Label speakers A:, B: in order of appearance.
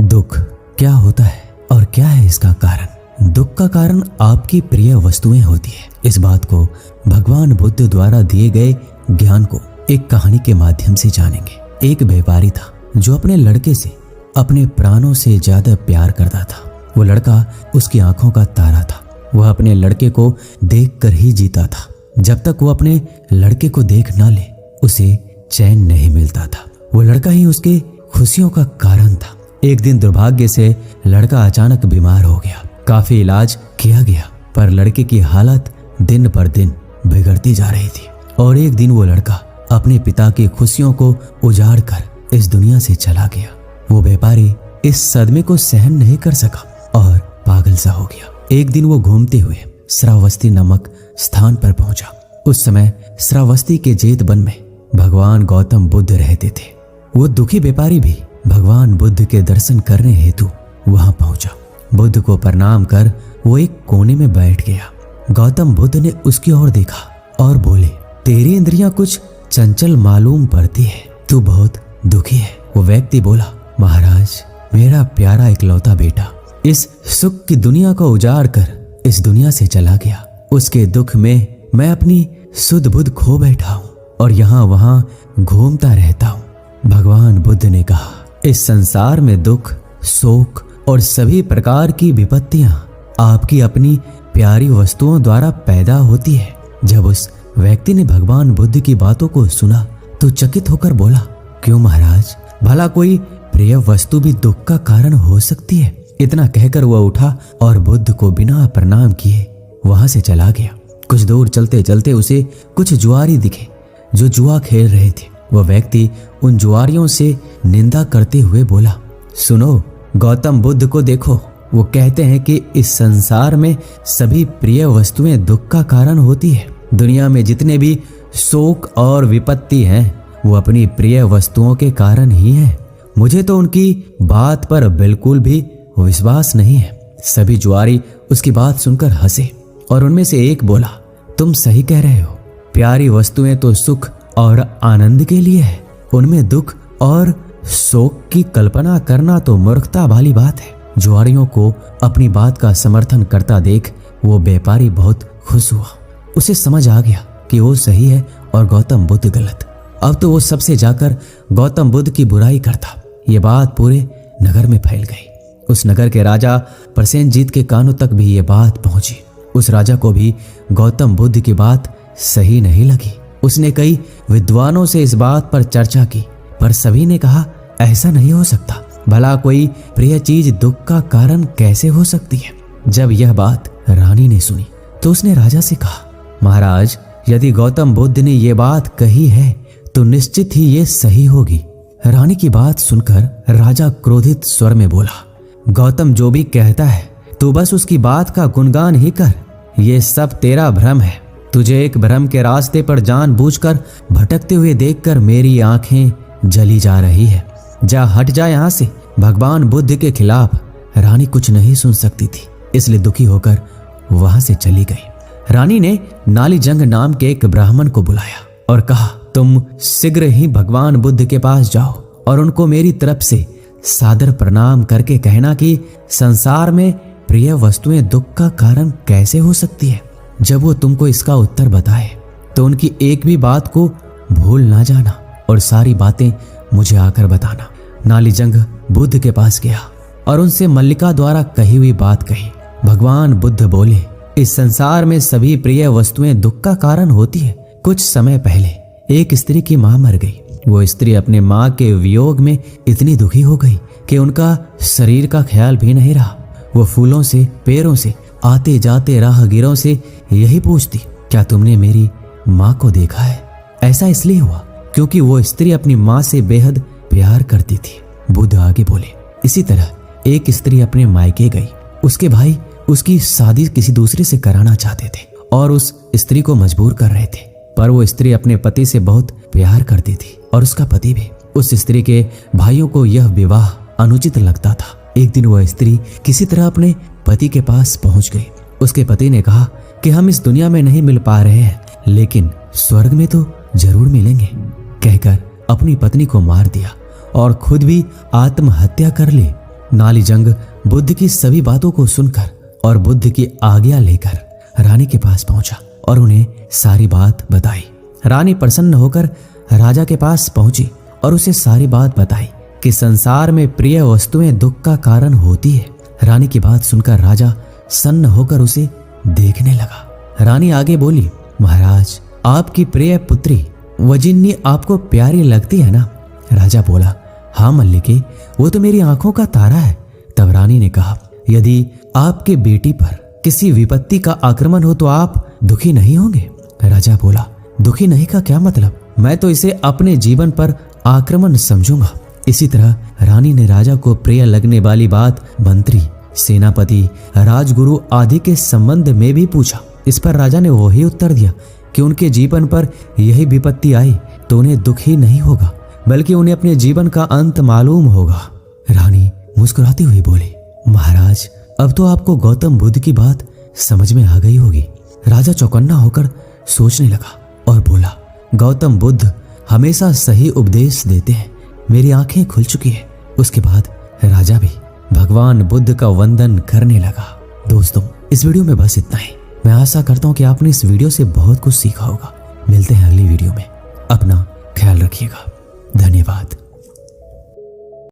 A: दुख क्या होता है और क्या है इसका कारण? दुख का कारण आपकी प्रिय वस्तुएं होती है। इस बात को भगवान बुद्ध द्वारा दिए गए ज्ञान को एक कहानी के माध्यम से जानेंगे। एक व्यापारी था जो अपने लड़के से अपने प्राणों से ज्यादा प्यार करता था। वो लड़का उसकी आंखों का तारा था। वह अपने लड़के को देखकर ही जीता था। जब तक वो अपने लड़के को देख ना ले उसे चैन नहीं मिलता था। वो लड़का ही उसके खुशियों का कारण था। एक दिन दुर्भाग्य से लड़का अचानक बीमार हो गया। काफी इलाज किया गया पर लड़के की हालत दिन पर दिन बिगड़ती जा रही थी और एक दिन वो लड़का अपने पिता की खुशियों को उजाड़ कर इस दुनिया से चला गया। वो व्यापारी इस सदमे को सहन नहीं कर सका और पागल सा हो गया। एक दिन वो घूमते हुए श्रावस्ती नामक स्थान पर पहुंचा। उस समय श्रावस्ती के जेत वन में भगवान गौतम बुद्ध रहते थे। वो दुखी व्यापारी भी भगवान बुद्ध के दर्शन करने हेतु वहां पहुंचा। बुद्ध को प्रणाम कर वो एक कोने में बैठ गया। गौतम बुद्ध ने उसकी ओर देखा और बोले, तेरी इंद्रियां कुछ चंचल मालूम पड़ती है, तू बहुत दुखी है। वो व्यक्ति बोला, महाराज मेरा प्यारा इकलौता बेटा इस सुख की दुनिया को उजाड़ कर इस दुनिया से चला गया। उसके दुख में मैं अपनी सुध बुध खो बैठा हूँ और यहाँ वहाँ घूमता रहता हूँ। भगवान बुद्ध ने कहा, इस संसार में दुख, शोक और सभी प्रकार की विपत्तियां आपकी अपनी प्यारी वस्तुओं द्वारा पैदा होती है। जब उस व्यक्ति ने भगवान बुद्ध की बातों को सुना तो चकित होकर बोला, क्यों महाराज, भला कोई प्रिय वस्तु भी दुख का कारण हो सकती है? इतना कहकर वह उठा और बुद्ध को बिना प्रणाम किए वहां से चला गया। कुछ दूर चलते चलते उसे कुछ जुआरी दिखे जो जुआ खेल रहे थे। वह व्यक्ति उन जुआरियों से निंदा करते हुए बोला, सुनो, गौतम बुद्ध को देखो, वो कहते हैं कि इस संसार में सभी प्रिय वस्तुएं दुख का कारण होती है। दुनिया में जितने भी शोक और विपत्ति हैं वो अपनी प्रिय वस्तुओं के कारण ही हैं। मुझे तो उनकी बात पर बिल्कुल भी विश्वास नहीं है। सभी जुआरी उसकी बात सुनकर हंसे और उनमें से एक बोला, तुम सही कह रहे हो, प्यारी वस्तुएं तो सुख और आनंद के लिए है। उनमें दुख और शोक की कल्पना करना तो मूर्खता वाली बात है। जुआरियों को अपनी बात का समर्थन करता देख वो व्यापारी बहुत खुश हुआ। उसे समझ आ गया कि वो सही है और गौतम बुद्ध गलत। अब तो वो सबसे जाकर गौतम बुद्ध की बुराई करता। ये बात पूरे नगर में फैल गई। उस नगर के राजा प्रसेनजीत के कानों तक भी ये बात पहुंची। उस राजा को भी गौतम बुद्ध की बात सही नहीं लगी। उसने कई विद्वानों से इस बात पर चर्चा की पर सभी ने कहा, ऐसा नहीं हो सकता। भला कोई प्रिय चीज दुख का कारण कैसे हो सकती है? जब यह बात रानी ने सुनी तो उसने राजा से कहा, महाराज, यदि गौतम बुद्ध ने ये बात कही है तो निश्चित ही ये सही होगी। रानी की बात सुनकर राजा क्रोधित स्वर में बोला, गौतम जो भी कहता है तू बस उसकी बात का गुणगान ही कर। ये सब तेरा भ्रम है। तुझे एक भ्रम के रास्ते पर जानबूझकर भटकते हुए देखकर मेरी आंखें जली जा रही है। जा, हट जा यहाँ से। भगवान बुद्ध के खिलाफ रानी कुछ नहीं सुन सकती थी, इसलिए दुखी होकर वहां से चली गई। रानी ने नालीजंग नाम के एक ब्राह्मण को बुलाया और कहा, तुम शीघ्र ही भगवान बुद्ध के पास जाओ और उनको मेरी तरफ से सादर प्रणाम करके कहना कि संसार में प्रिय वस्तुएं दुख का कारण कैसे हो सकती है। जब वो तुमको इसका उत्तर बताए तो उनकी एक भी बात को भूल ना जाना और सारी बातें मुझे आकर बताना। नालीजंग बुद्ध के पास गया और उनसे मल्लिका द्वारा कही हुई बात कही। भगवान बुद्ध बोले, इस संसार में सभी प्रिय वस्तुएं दुख का कारण होती है। कुछ समय पहले एक स्त्री की मां मर गई। वो स्त्री अपने मां के वियोग में इतनी दुखी हो गई कि उनका शरीर का ख्याल भी नहीं रहा। वो फूलों से, पेड़ों से, आते जाते राहगीरों से यही पूछती, क्या तुमने मेरी माँ को देखा है? ऐसा इसलिए हुआ क्योंकि वो स्त्री अपनी माँ से बेहद प्यार करती थी। बुद्ध आगे बोले, इसी तरह एक स्त्री अपने मायके गई। उसके भाई उसकी शादी किसी दूसरे से कराना चाहते थे और उस स्त्री को मजबूर कर रहे थे, पर वो स्त्री अपने पति से बहुत प्यार करती थी और उसका पति भी। उस स्त्री के भाइयों को यह विवाह अनुचित लगता था। एक दिन वह स्त्री किसी तरह अपने पति के पास पहुंच गई। उसके पति ने कहा कि हम इस दुनिया में नहीं मिल पा रहे हैं, लेकिन स्वर्ग में तो जरूर मिलेंगे। कहकर अपनी पत्नी को मार दिया और खुद भी आत्महत्या कर ली। नाली जंग बुद्ध की सभी बातों को सुनकर और बुद्ध की आज्ञा लेकर रानी के पास पहुंचा और उन्हें सारी बात बताई। रानी प्रसन्न होकर राजा के पास पहुंची और उसे सारी बात बताई कि संसार में प्रिय वस्तुएं दुख का कारण होती है। रानी की बात सुनकर राजा सन्न होकर उसे देखने लगा। रानी आगे बोली, महाराज, आपकी प्रिय पुत्री वजिन्नी आपको प्यारी लगती है ना? राजा बोला, हाँ मल्लिके, वो तो मेरी आंखों का तारा है। तब रानी ने कहा, यदि आपके बेटी पर किसी विपत्ति का आक्रमण हो तो आप दुखी नहीं होंगे? राजा बोला, दुखी नहीं का क्या मतलब? मैं तो इसे अपने जीवन पर आक्रमण समझूंगा। इसी तरह रानी ने राजा को प्रिय लगने वाली बात मंत्री, सेनापति, राजगुरु आदि के संबंध में भी पूछा। इस पर राजा ने वही उत्तर दिया कि उनके जीवन पर यही विपत्ति आई तो उन्हें दुख ही नहीं होगा, बल्कि उन्हें अपने जीवन का अंत मालूम होगा। रानी मुस्कुराती हुई बोली, महाराज, अब तो आपको गौतम बुद्ध की बात समझ में आ गई होगी। राजा चौकन्ना होकर सोचने लगा और बोला, गौतम बुद्ध हमेशा सही उपदेश देते हैं। मेरी आंखें खुल चुकी है। उसके बाद राजा भी भगवान बुद्ध का वंदन करने लगा। दोस्तों, इस वीडियो में बस इतना ही। मैं आशा करता हूँ कि आपने इस वीडियो से बहुत कुछ सीखा होगा। मिलते हैं अगली वीडियो में। अपना ख्याल रखिएगा। धन्यवाद।